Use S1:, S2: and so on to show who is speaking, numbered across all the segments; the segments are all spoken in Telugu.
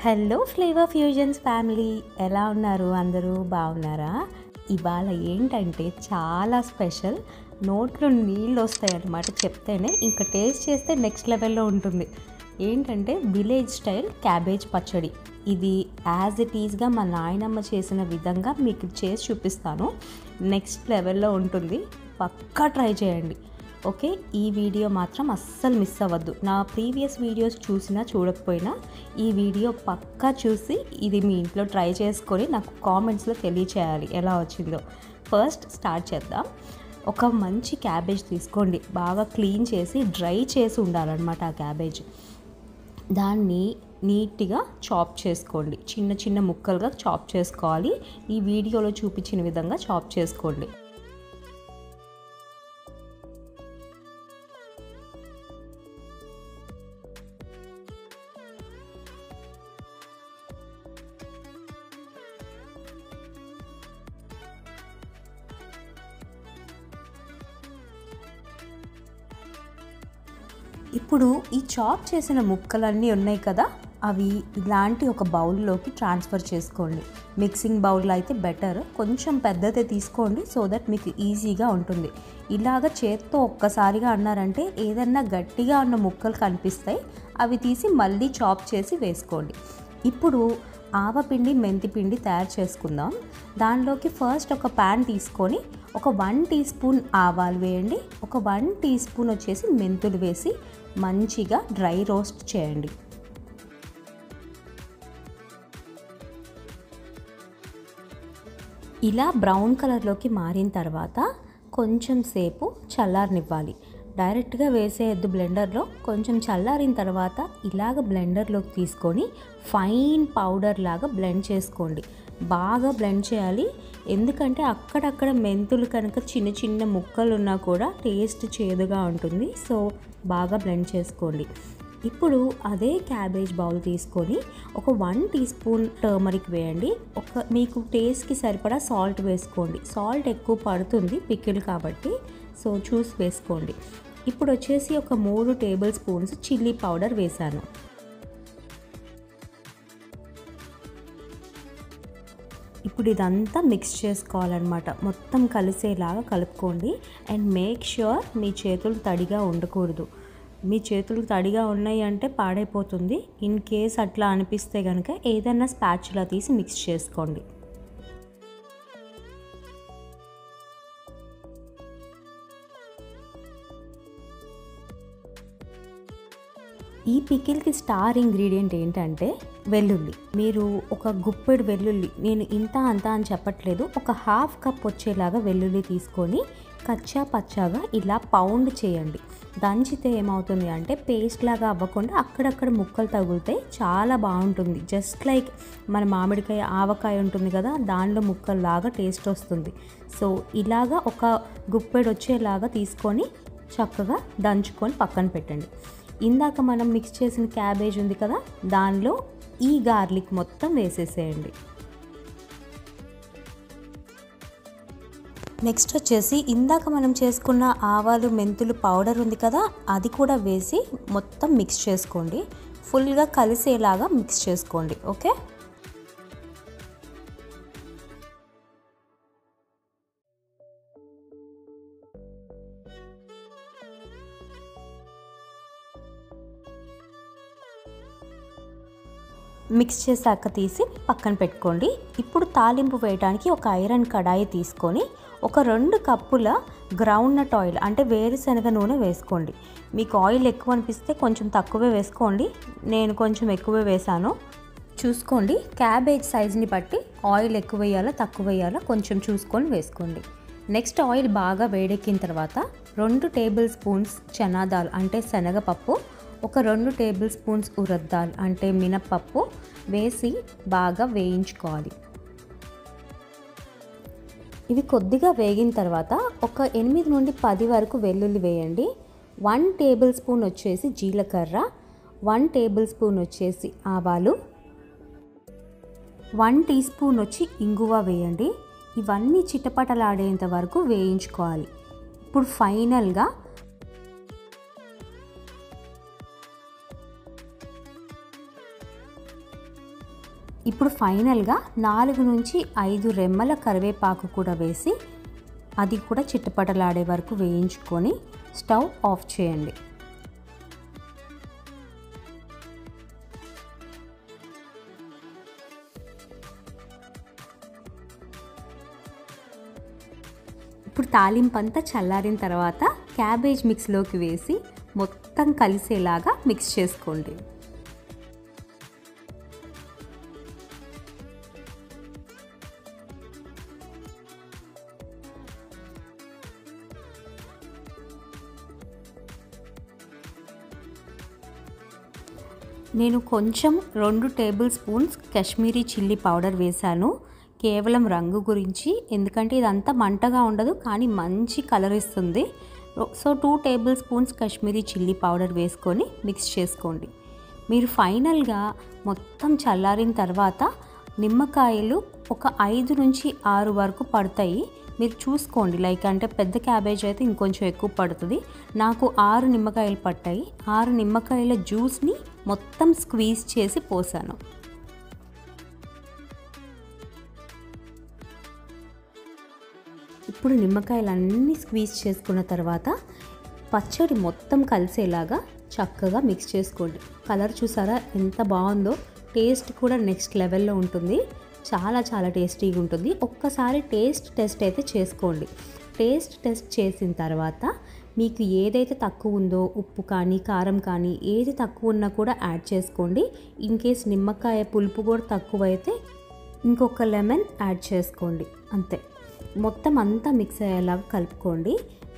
S1: హలో ఫ్లేవర్ ఫ్యూజన్స్ ఫ్యామిలీ, ఎలా ఉన్నారు? అందరూ బాగున్నారా? ఇవాళ ఏంటంటే చాలా స్పెషల్, నోట్లో నీళ్ళు వస్తాయి అన్నమాట చెప్తేనే. ఇంకా టేస్ట్ చేస్తే నెక్స్ట్ లెవెల్లో ఉంటుంది. ఏంటంటే విలేజ్ స్టైల్ క్యాబేజ్ పచ్చడి. ఇది యాజ్ ఇట్ ఈజ్గా మా నాయనమ్మ చేసిన విధంగా మీకు చేసి చూపిస్తాను. నెక్స్ట్ లెవెల్లో ఉంటుంది, పక్కా ట్రై చేయండి. ఓకే, ఈ వీడియో మాత్రం అస్సలు మిస్ అవ్వద్దు. నా ప్రీవియస్ వీడియోస్ చూసినా చూడకపోయినా ఈ వీడియో పక్కా చూసి ఇది మీ ఇంట్లో ట్రై చేసుకొని నాకు కామెంట్స్లో తెలియచేయాలి ఎలా వచ్చిందో. ఫస్ట్ స్టార్ట్ చేద్దాం. ఒక మంచి క్యాబేజ్ తీసుకోండి, బాగా క్లీన్ చేసి డ్రై చేసి ఉండాలన్నమాట ఆ క్యాబేజ్. దాన్ని నీట్గా చాప్ చేసుకోండి, చిన్న చిన్న ముక్కలుగా చాప్ చేసుకోవాలి. ఈ వీడియోలో చూపించిన విధంగా చాప్ చేసుకోండి. ఇప్పుడు ఈ చాప్ చేసిన ముక్కలన్నీ ఉన్నాయి కదా, అవి ఇలాంటి ఒక బౌల్లోకి ట్రాన్స్ఫర్ చేసుకోండి. మిక్సింగ్ బౌల్ అయితే బెటర్, కొంచెం పెద్దదే తీసుకోండి సో దట్ మీకు ఈజీగా ఉంటుంది. ఇలాగ చేత్తో ఒక్కసారిగా అన్నారంటే ఏదన్నా గట్టిగా ఉన్న ముక్కలు కనిపిస్తాయి, అవి తీసి మళ్ళీ చాప్ చేసి వేసుకోండి. ఇప్పుడు ఆవపిండి మెంతిపిండి తయారు చేసుకుందాం. దానిలోకి ఫస్ట్ ఒక ప్యాన్ తీసుకొని ఒక 1 టీ స్పూన్ ఆవాలు వేయండి, ఒక 1 టీ స్పూన్ వచ్చేసి మెంతులు వేసి మంచిగా డ్రై రోస్ట్ చేయండి. ఇలా బ్రౌన్ కలర్లోకి మారిన తర్వాత కొంచెం సేపు చల్లారనివ్వాలి. డైరెక్ట్గా వేసేయద్దు బ్లెండర్లో, కొంచెం చల్లారిన తర్వాత ఇలాగ బ్లెండర్లోకి తీసుకొని ఫైన్ పౌడర్ లాగా బ్లెండ్ చేసుకోండి. బాగా బ్లెండ్ చేయాలి, ఎందుకంటే అక్కడక్కడ మెంతులు కనుక చిన్న చిన్న ముక్కలు ఉన్నా కూడా టేస్ట్ చేదుగా ఉంటుంది. సో బాగా బ్లెండ్ చేసుకోండి. ఇప్పుడు అదే క్యాబేజ్ బౌల్ తీసుకొని ఒక 1 టీ స్పూన్ టర్మరిక్ వేయండి. మీకు టేస్ట్కి సరిపడా సాల్ట్ వేసుకోండి. సాల్ట్ ఎక్కువ పడుతుంది పికిల్ కాబట్టి, సో చూసి వేసుకోండి. ఇప్పుడు వచ్చేసి ఒక 3 టేబుల్ స్పూన్స్ చిల్లీ పౌడర్ వేసాను. ఇప్పుడు ఇదంతా మిక్స్ చేసుకోవాలన్నమాట, మొత్తం కలిసేలాగా కలుపుకోండి. అండ్ మేక్ ష్యూర్ మీ చేతులు తడిగా ఉండకూడదు. మీ చేతులు తడిగా ఉన్నాయి అంటే పాడైపోతుంది. ఇన్ కేస్ అట్లా అనిపిస్తే కనుక ఏదైనా స్పాచులా తీసి మిక్స్ చేసుకోండి. ఈ పికిల్కి స్టార్ ఇంగ్రీడియంట్ ఏంటంటే వెల్లుల్లి. మీరు ఒక గుప్పెడు వెల్లుల్లి, నేను ఇంత అంత అని చెప్పట్లేదు, ఒక హాఫ్ కప్ వచ్చేలాగా వెల్లుల్లి తీసుకొని కచ్చా పచ్చాగా ఇలా పౌండ్ చేయండి. దంచితే ఏమవుతుంది అంటే పేస్ట్ లాగా అవ్వకుండా అక్కడక్కడ ముక్కలు తగులుతాయి, చాలా బాగుంటుంది. జస్ట్ లైక్ మన మామిడికాయ ఆవకాయ ఉంటుంది కదా, దానిలో ముక్కల్లాగా టేస్ట్ వస్తుంది. సో ఇలాగా ఒక గుప్పెడు వచ్చేలాగా తీసుకొని చక్కగా దంచుకొని పక్కన పెట్టండి. ఇందాక మనం మిక్స్ చేసిన క్యాబేజ్ ఉంది కదా, దానిలో ఈ గార్లిక్ మొత్తం వేసేసేయండి. నెక్స్ట్ వచ్చేసి ఇందాక మనం చేసుకున్న ఆవాలు మెంతులు పౌడర్ ఉంది కదా, అది కూడా వేసి మొత్తం మిక్స్ చేసుకోండి. ఫుల్గా కలిసేలాగా మిక్స్ చేసుకోండి. ఓకే, మిక్స్ చేశాక తీసి పక్కన పెట్టుకోండి. ఇప్పుడు తాలింపు వేయడానికి ఒక ఐరన్ కడాయి తీసుకొని ఒక 2 కప్పుల గ్రౌండ్నట్ ఆయిల్ అంటే వేరుశనగ నూనె వేసుకోండి. మీకు ఆయిల్ ఎక్కువ అనిపిస్తే కొంచెం తక్కువే వేసుకోండి, నేను కొంచెం ఎక్కువే వేసాను. చూసుకోండి, క్యాబేజ్ సైజుని బట్టి ఆయిల్ ఎక్కువ వేయాలా తక్కువ వేయాలా కొంచెం చూసుకొని వేసుకోండి. నెక్స్ట్ ఆయిల్ బాగా వేడెక్కిన తర్వాత 2 టేబుల్ స్పూన్స్ చనా దాల్ అంటే శనగపప్పు, ఒక 2 టేబుల్ స్పూన్స్ ఉరద్ దాల్ అంటే మినప్పప్పు వేసి బాగా వేయించుకోవాలి. ఇవి కొద్దిగా వేగిన తర్వాత ఒక 8 నుండి 10 వరకు వెల్లుల్లి వేయండి. 1 టేబుల్ స్పూన్ వచ్చేసి జీలకర్ర, 1 టేబుల్ స్పూన్ వచ్చేసి ఆవాలు, 1 టీ స్పూన్ వచ్చి ఇంగువ వేయండి. ఇవన్నీ చిటపటలాడేంత వరకు వేయించుకోవాలి. ఇప్పుడు ఫైనల్గా ఇప్పుడు ఫైనల్గా 4 నుంచి 5 రెమ్మల కరివేపాకు కూడా వేసి అది కూడా చిట్టపటలాడే వరకు వేయించుకొని స్టవ్ ఆఫ్ చేయండి. ఇప్పుడు తాలింపు అంతా చల్లారిన తర్వాత క్యాబేజ్ మిక్స్లోకి వేసి మొత్తం కలిసేలాగా మిక్స్ చేసుకోండి. నేను కొంచెం 2 table spoons Kashmiri chilli powder వేశాను, కేవలం రంగు గురించి. ఎందుకంటే ఇదంతా మంటగా ఉండదు కానీ మంచి కలర్ ఇస్తుంది. So 2 table spoons Kashmiri chilli powder వేసుకొని మిక్స్ చేసుకోండి. మీరు ఫైనల్గా మొత్తం చల్లారిన తర్వాత నిమ్మకాయలు ఒక 5 నుంచి 6 వరకు పడతాయి. మీరు చూసుకోండి, లైక్ అంటే పెద్ద క్యాబేజ్ అయితే ఇంకొంచెం ఎక్కువ పడుతుంది. నాకు 6 నిమ్మకాయలు పట్టాయి. 6 నిమ్మకాయల జ్యూస్ని మొత్తం స్క్వీజ్ చేసి పోసాను. ఇప్పుడు నిమ్మకాయలన్నీ స్క్వీజ్ చేసుకున్న తర్వాత పచ్చడి మొత్తం కలిసేలాగా చక్కగా మిక్స్ చేసుకోండి. కలర్ చూసారా ఎంత బాగుందో, టేస్ట్ కూడా నెక్స్ట్ లెవెల్లో ఉంటుంది. చాలా చాలా టేస్టీగా ఉంటుంది. ఒక్కసారి టెస్ట్ అయితే చేసుకోండి. టెస్ట్ చేసిన తర్వాత మీకు ఏదైతే తక్కువ ఉందో, ఉప్పు కానీ కారం కానీ ఏది తక్కువ ఉన్నా కూడా యాడ్ చేసుకోండి. ఇన్ కేస్ నిమ్మకాయ పులుపు కూడా తక్కువైతే ఇంకొక లెమన్ యాడ్ చేసుకోండి. అంతే, మొత్తం అంతా మిక్స్ అయ్యేలాగా కలుపుకోండి.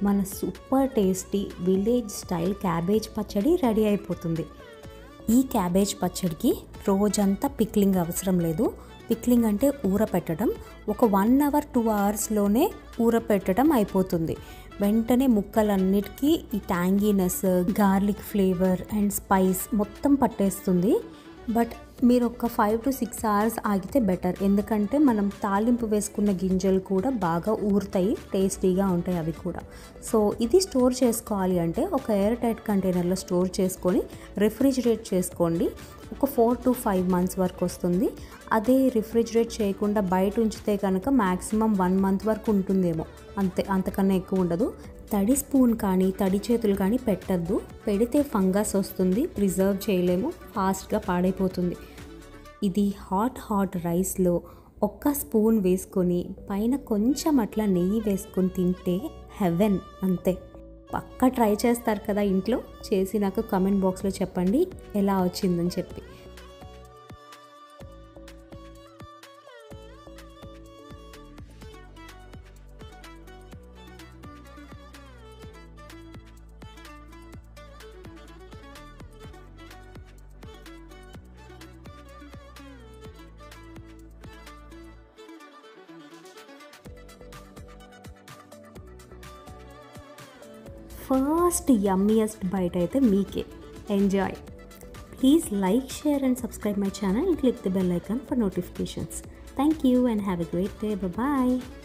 S1: మన super tasty village style cabbage పచ్చడి రెడీ అయిపోతుంది. ఈ క్యాబేజ్ పచ్చడికి రోజంతా పిక్లింగ్ అవసరం లేదు. పిక్లింగ్ అంటే ఊరపెట్టడం, ఒక 1 అవర్ 2 అవర్స్లోనే ఊరపెట్టడం అయిపోతుంది. వెంటనే ముక్కలన్నిటికీ ఈ tanginess, garlic flavour and spice మొత్తం పట్టేస్తుంది. బట్ మీరు ఒక 5 to 6 అవర్స్ ఆగితే బెటర్. ఎందుకంటే మనం తాలింపు వేసుకున్న గింజలు కూడా బాగా ఊరుతాయి, టేస్టీగా ఉంటాయి అవి కూడా. సో ఇది స్టోర్ చేసుకోవాలి అంటే ఒక ఎయిర్ టైట్ కంటైనర్లో స్టోర్ చేసుకొని రిఫ్రిజిరేట్ చేసుకోండి. ఒక 4 to 5 months వరకు వస్తుంది. అదే రిఫ్రిజిరేట్ చేయకుండా బయట ఉంచితే కనుక మ్యాక్సిమం 1 month వరకు ఉంటుందేమో, అంతే, అంతకన్నా ఎక్కువ ఉండదు. తడి స్పూన్ కానీ తడి చేతులు కానీ పెట్టద్దు. పెడితే ఫంగస్ వస్తుంది, ప్రిజర్వ్ చేయలేము, ఫాస్ట్గా పాడైపోతుంది. ఇది హాట్ రైస్లో ఒక్క స్పూన్ వేసుకొని పైన కొంచెం అట్లా నెయ్యి వేసుకొని తింటే హెవెన్. అంతే, పక్కా ట్రై చేస్తారు కదా ఇంట్లో. చేసి నాకు కామెంట్ బాక్స్లో చెప్పండి ఎలా వచ్చిందని చెప్పి. ఫస్ట్ యమ్మియస్ట్ బైట్ అయితే మీకే. Enjoy. Please like, share and subscribe my channel and click the bell icon for notifications. Thank you and have a great day. Bye bye.